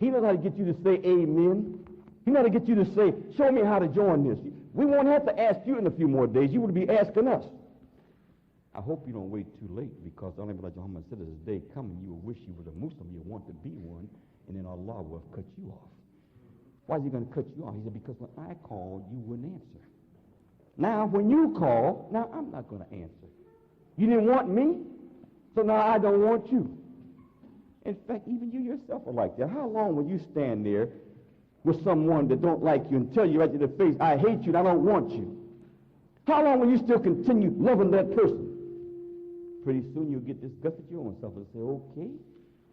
He knows how to get you to say amen. He knows how to get you to say, show me how to join this. We won't have to ask you in a few more days. You will be asking us. I hope you don't wait too late, because the only like Muhammad said, there's a day coming you will wish you were a Muslim, you want to be one, and then Allah will cut you off. Why is he going to cut you off? He said, because when I called, you wouldn't answer. Now, when you call, now I'm not going to answer. You didn't want me, so now I don't want you. In fact, even you yourself are like that. How long will you stand there with someone that don't like you and tell you right to the face, I hate you and I don't want you? How long will you still continue loving that person? Pretty soon you'll get disgusted your own self and say, okay,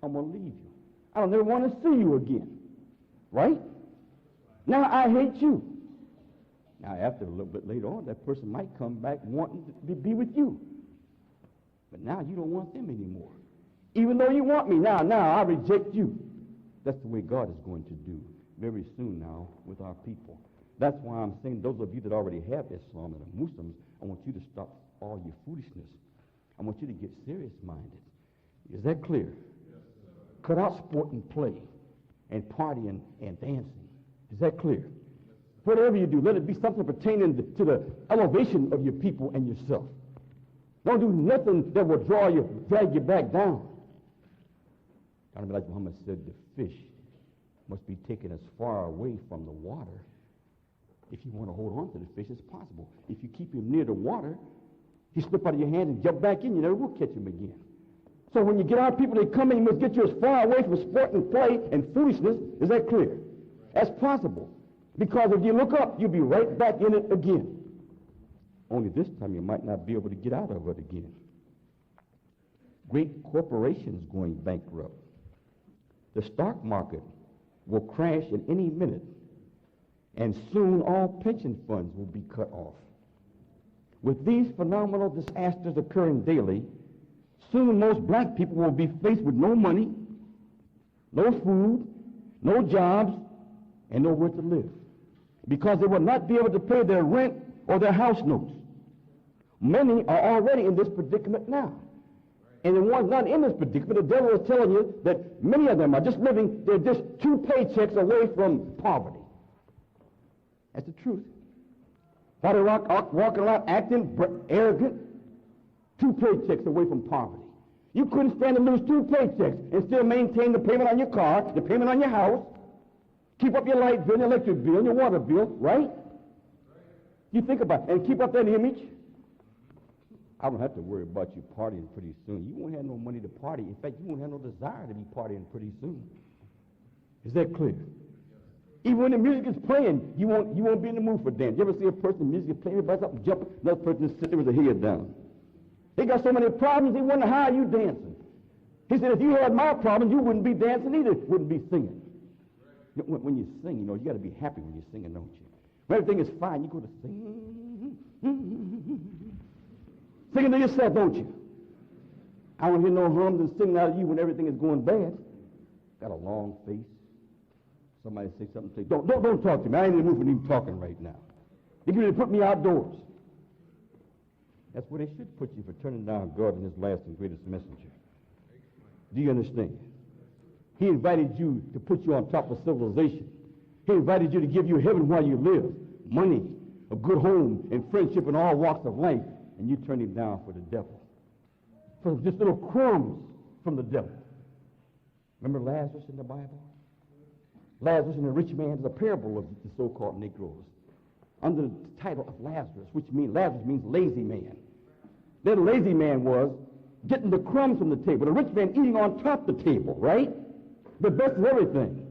I'm going to leave you. I don't ever want to see you again. Right? Now I hate you. Now after a little bit later on, that person might come back wanting to be with you. But now you don't want them anymore. Even though you want me, now I reject you. That's the way God is going to do very soon now with our people. That's why I'm saying those of you that already have Islam and are Muslims, I want you to stop all your foolishness. I want you to get serious-minded. Is that clear? Yes, cut out sport and play and partying and dancing. Is that clear? Whatever you do, let it be something pertaining to the elevation of your people and yourself. Don't do nothing that will drag you back down. Like Muhammad said, the fish must be taken as far away from the water if you want to hold on to the fish as possible. If you keep him near the water, he slip out of your hands and jump back in, you never will catch him again. So when you get our people, they come in, you must get you as far away from sport and play and foolishness. Is that clear? As possible. Because if you look up, you'll be right back in it again. Only this time you might not be able to get out of it again. Great corporations going bankrupt. The stock market will crash in any minute, and soon all pension funds will be cut off. With these phenomenal disasters occurring daily, soon most black people will be faced with no money, no food, no jobs, and nowhere to live, because they will not be able to pay their rent or their house notes. Many are already in this predicament now. And the ones not in this predicament, the devil is telling you that many of them are just living, they're just 2 paychecks away from poverty. That's the truth. While they're walking around acting arrogant, 2 paychecks away from poverty. You couldn't stand to lose 2 paychecks and still maintain the payment on your car, the payment on your house, keep up your light bill, your electric bill, your water bill, right? You think about it, and keep up that image. I don't have to worry about you partying pretty soon. You won't have no money to party. In fact, you won't have no desire to be partying pretty soon. Is that clear? Even when the music is playing, you won't be in the mood for dance. You ever see a person, music is playing, everybody's up and jumping, another person is sitting with their head down. They got so many problems, they wonder how you dancing. He said, if you had my problems, you wouldn't be dancing either, wouldn't be singing. When you sing, you got to be happy when you're singing, don't you? When everything is fine, you go to sing. Singing to yourself, don't you? I don't hear no hums and singing out of you when everything is going bad. Got a long face. Somebody say something, say, don't talk to me. I ain't in the mood for even talking right now. They're going to put me outdoors. That's where they should put you for turning down God and his last and greatest messenger. Do you understand? He invited you to put you on top of civilization. He invited you to give you heaven while you live, money, a good home, and friendship in all walks of life, and you turn him down for the devil. For just little crumbs from the devil. Remember Lazarus in the Bible? Lazarus and the rich man is a parable of the so-called Negroes under the title of Lazarus, which means Lazarus means lazy man. Then the lazy man was getting the crumbs from the table. The rich man eating on top of the table, right? The best of everything.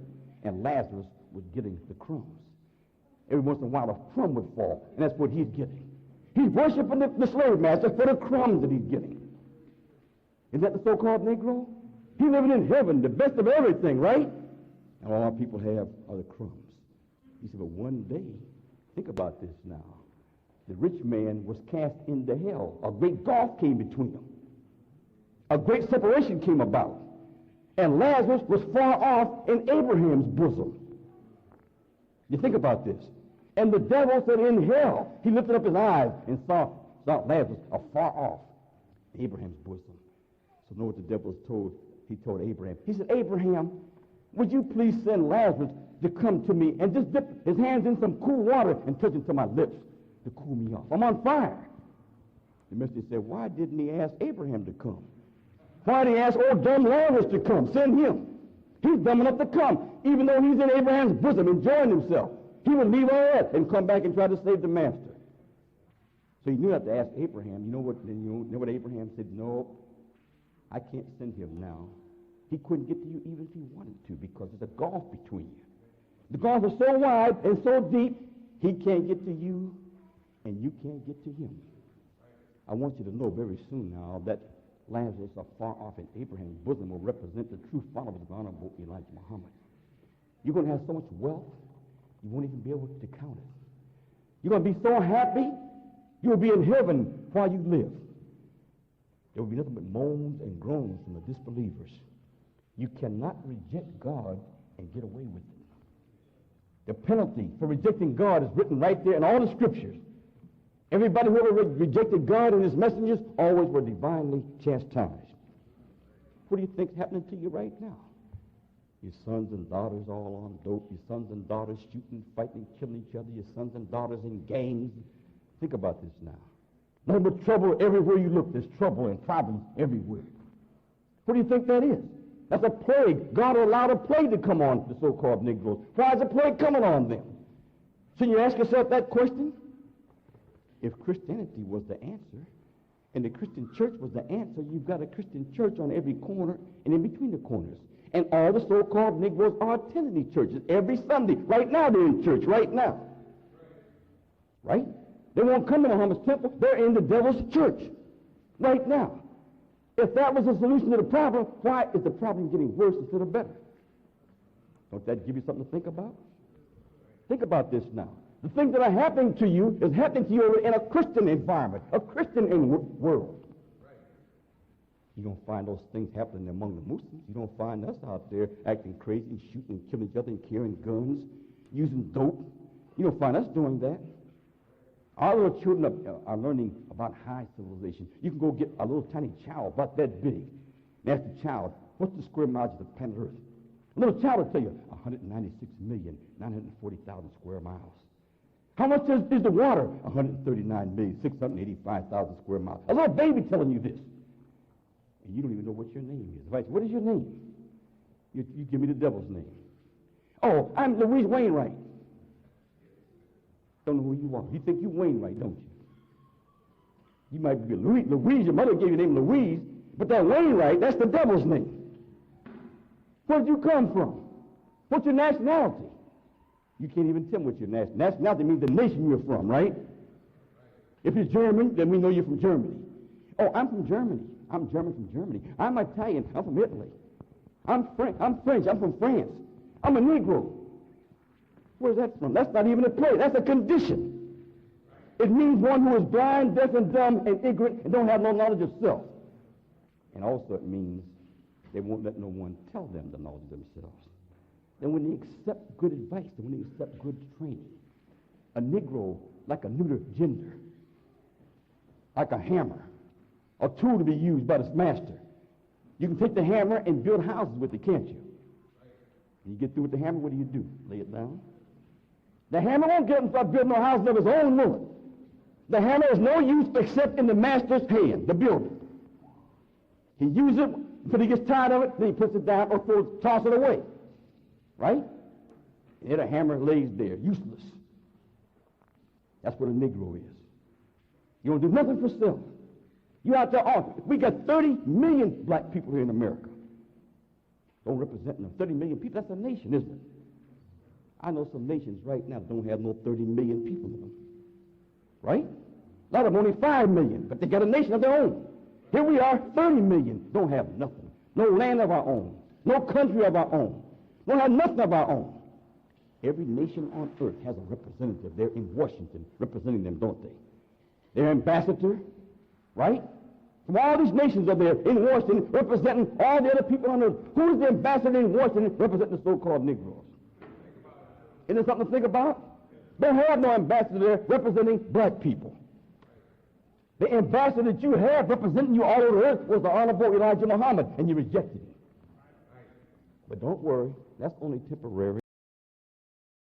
And Lazarus was getting the crumbs. Every once in a while a crumb would fall, and that's what he's getting. He's worshiping the slave master for the crumbs that he's getting. Is that the so-called Negro? He's living in heaven, the best of everything, right? And all our people have are the crumbs. He said, but one day, think about this now. The rich man was cast into hell. A great gulf came between them. A great separation came about. And Lazarus was far off in Abraham's bosom. You think about this. And the devil said in hell, he lifted up his eyes and saw Lazarus afar off Abraham's bosom. So know what the devil told. He told Abraham. He said, Abraham, would you please send Lazarus to come to me and just dip his hands in some cool water and touch it to my lips to cool me off? I'm on fire. The minister said, why didn't he ask Abraham to come? Why did he ask old dumb Lazarus to come? Send him. He's dumb enough to come. Even though he's in Abraham's bosom enjoying himself, he would leave on earth and come back and try to save the master. So he knew not to ask Abraham. You know what Abraham said? No, I can't send him now. He couldn't get to you even if he wanted to, because there's a gulf between you. The gulf is so wide and so deep, he can't get to you and you can't get to him. I want you to know very soon now that Lazarus, afar off in Abraham's bosom, will represent the true followers of the Honorable Elijah Muhammad. You're going to have so much wealth, you won't even be able to count it. You're going to be so happy, you'll be in heaven while you live. There will be nothing but moans and groans from the disbelievers. You cannot reject God and get away with it. The penalty for rejecting God is written right there in all the scriptures. Everybody who ever rejected God and his messengers always were divinely chastised. What do you think's happening to you right now? Your sons and daughters all on dope, your sons and daughters shooting, fighting, killing each other, your sons and daughters in gangs. Think about this now. Nothing but trouble everywhere you look. There's trouble and problems everywhere. What do you think that is? That's a plague. God allowed a plague to come on the so-called Negroes. Why is a plague coming on them? Shouldn't you ask yourself that question? If Christianity was the answer, and the Christian church was the answer, you've got a Christian church on every corner and in between the corners. And all the so-called Negroes are attending these churches every Sunday. Right now they're in church, right now. Right? They won't come to Muhammad's temple. They're in the devil's church right now. If that was the solution to the problem, why is the problem getting worse instead of better? Don't that give you something to think about? Think about this now. The things that are happening to you is happening to you in a Christian environment, a Christian world. You don't find those things happening among the Muslims. You don't find us out there acting crazy and shooting and killing each other and carrying guns, using dope. You don't find us doing that. Our little children are learning about high civilization. You can go get a little tiny child about that big and ask the child, what's the square miles of the planet Earth? A little child will tell you 196,940,000 square miles. How much is the water? 139,685,000 square miles. A little baby telling you this. And you don't even know what your name is. If I say, what is your name? You give me the devil's name. Oh, I'm Louise Wainwright. Don't know who you are. You think you Wainwright, don't you? You might be Louise. Your mother gave you the name Louise, but that Wainwright, that's the devil's name. Where did you come from? What's your nationality? You can't even tell me what your nationality means, the nation you're from, right? If you're German, then we know you're from Germany. Oh, I'm from Germany. I'm German from Germany. I'm Italian. I'm from Italy. I'm French. I'm from France. I'm a Negro. Where's that from? That's not even a place. That's a condition. It means one who is blind, deaf, and dumb, and ignorant, and don't have no knowledge of self. And also it means they won't let no one tell them the knowledge of themselves. Then when they accept good advice, and when they accept good training, a Negro, like a neuter gender, like a hammer, a tool to be used by the master. You can take the hammer and build houses with it, can't you? When you get through with the hammer, what do? Lay it down. The hammer won't get him to start building no house of his own, will it? The hammer is no use except in the master's hand, the builder. He uses it until he gets tired of it, then he puts it down or toss it away. Right? And the hammer lays there, useless. That's what a Negro is. You don't do nothing for self. You out there arguing. We got 30 million black people here in America. Don't represent them. 30 million people, that's a nation, isn't it? I know some nations right now that don't have no 30 million people in them. Right? A lot of them only 5 million, but they got a nation of their own. Here we are, 30 million, don't have nothing. No land of our own. No country of our own. Don't have nothing of our own. Every nation on earth has a representative there in Washington representing them, don't they? Their ambassador, right? From all these nations are there in Washington representing all the other people on earth. Who is the ambassador in Washington representing the so-called Negroes? Isn't there something to think about? They have no ambassador there representing black people. The ambassador that you have representing you all over the earth was the Honorable Elijah Muhammad, and you rejected him. But don't worry. That's only temporary.